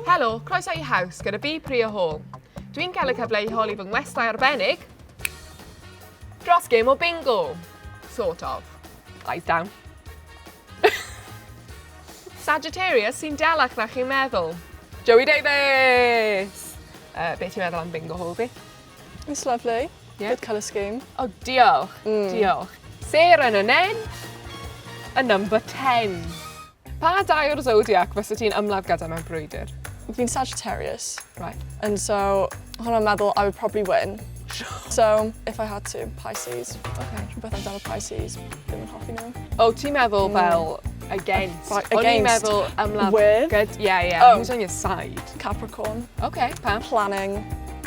Helo, croeso i HAUS gyda fi Priya Hall. Dwi'n cael y cyfle i holi fy ngwestai arbennig dros gêm o bingo. Sort of. Eyes down. Sagittarius sy'n delach na chi'n meddwl. Joey Davies! Beth ti'n meddwl am bingo hall fi? It's lovely. Yeah. Good colour scheme. Oh, diolch. Diolch. Sarah yn y nen, a number 10. Pa dau o'r zodiac fysa ti'n ymladd gyda mewn brwydr? Fi'n Sagittarius, Right. and so hwnna'n meddwl I would probably win. So if I had to, Pisces. Okay. Rhywbeth amdano Pisces, ddim yn hoffi nhw. O, ti'n meddwl fel against? Right, O'n i'n against. meddwl ymladd With? gyd. Yeah. Oh. Who's on your side? Capricorn. Okay, pam? Planning.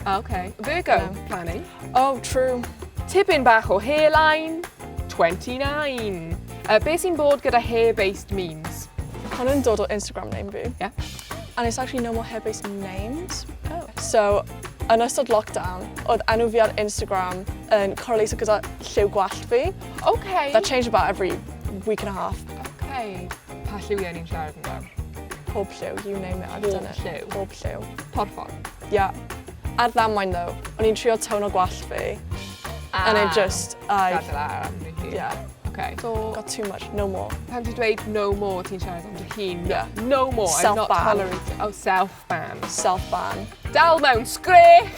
Okay. Virgo, Yeah. planning. Oh, true. Tipyn bach o hairline, 29. Beth sy'n bod gyda hair-based memes? Hwnna'n dod o Instagram name fi. Yeah. And it's actually no more hair-based names. Oh. So, yn ystod lockdown, oedd enw fi ar Instagram yn correlated gyda lliw gwallt fi. Okay. That changed about every week and a half. Okay. Pa lliwiau ni'n siarad amdano? Pob lliw, you name it, I've done it. lliw. Pob lliw. Porffor. Yeah. Ar ddamwain though, o'n i'n trio tone o gwallt fi. And it just, Gadael ar am fi. yeah, Okay. So, got too much, no more. pan ti'n dweud no more, ti'n siarad am dy hun? Yeah. No more, I'm not Self-ban. tolerating. Oh, self-ban. Self-ban. Dal mewn sgrech!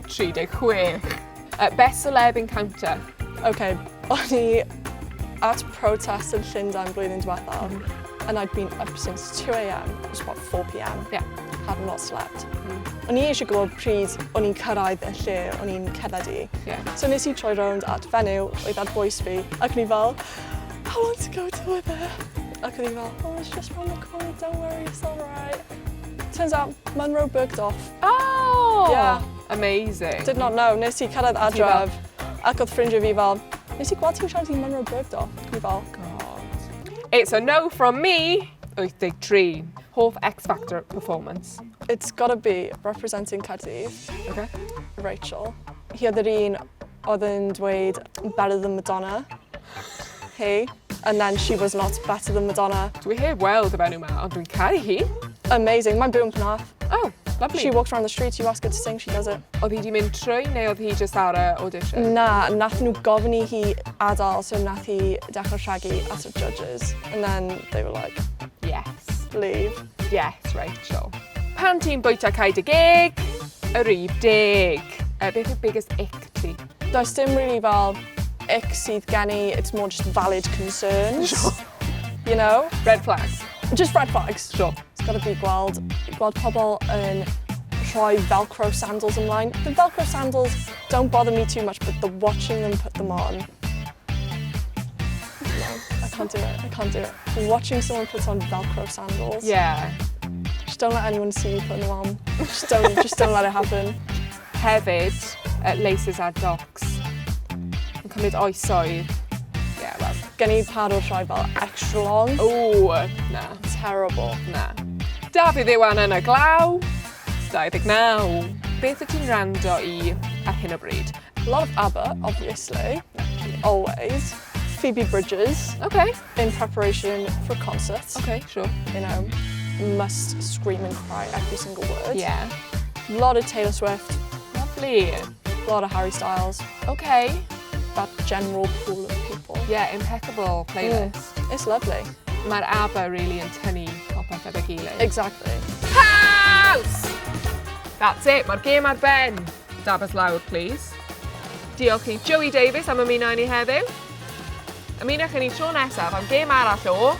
36. Best celeb encounter. Okay, o'n i at protest yn Llundain blwyddyn diwethaf, and I'd been up since 2 a.m. It was about 4 p.m. Yeah. Hadn't not slept. O'n i eisiau gwybod pryd o'n i'n cyrraedd y lle o'n i'n cerddi. Yeah. So nes I troi rownd at fenyw oedd ar boes fi, ac o'n i fel, how long to go to it there? Ac o'n i fel, oh, it's just round the corner, don't worry, it's all right. Turns out, Monroe booked off. Oh! Yeah. Amazing. Did not know. Nes I cyrraedd adref, ac oedd ffrindiau fi fel, nes I gweld ti'n siarad i Monroe booked off? Ac o'n i fel, God. It's a no from me. 83. Hoff X Factor performance. it's gotta be representing Caerdydd, Okay. Rachel. Hi oedd yr un oedd yn dweud better than Madonna. He. And then she was not better than Madonna. Dwi heb weld y enw yma, ond dwi'n caru hi. Amazing. Mae'n byw yn Penarth. Oh, lovely. She walks around the streets, you ask her to sing, she does it. Oedd hi di mynd trwy, neu oedd hi just ar y audition? Na, nath nhw gofyn I hi adael, so nath hi dechrau rhagu at the judges. And then they were like, Yes. leave. Yes, Rachel. Pan ti'n bwyta caid y gig, y rif deg. Beth yw'r biggest ick ti? Does dim really fel ick sydd gen I, it's more just valid concerns. Sure. You know? Red flags. Just red flags. Sure. It's gotta be gweld pobl yn rhoi Velcro sandals ymlaen. The Velcro sandals don't bother me too much, but the watching them put them on. No, I can't do it, I can't do it. Watching someone put on Velcro sandals. Yeah. Just don't let anyone see you putting them on. Just don't let it happen. Hefyd, laces ar docs. Yn cymryd oesoedd. Yeah, well. Gen I par o rhoi fel extra long. Ooh, na. Terrible. Na. Dafydd Iwan yn y glaw. 29. Beth wyt ti'n rando I ar hyn o bryd? A lot of ABBA, obviously. Always. Phoebe Bridgers. Okay. In preparation for a concert. Okay, sure. You know, must scream and cry every single word. Yeah. A lot of Taylor Swift. Lovely. A lot of Harry Styles. Okay. That general pool of people. Yeah, impeccable playlist. It's lovely. Mae'r ABBA really yn tynnu popeth ar y gilydd. Exactly. HAUS! That's it, mae'r gêm ar ben. Dabas lawr, please. Diolch I Joey Davies am ymuno i ni heddiw. Ymunwch i ni tro nesaf am gêm arall o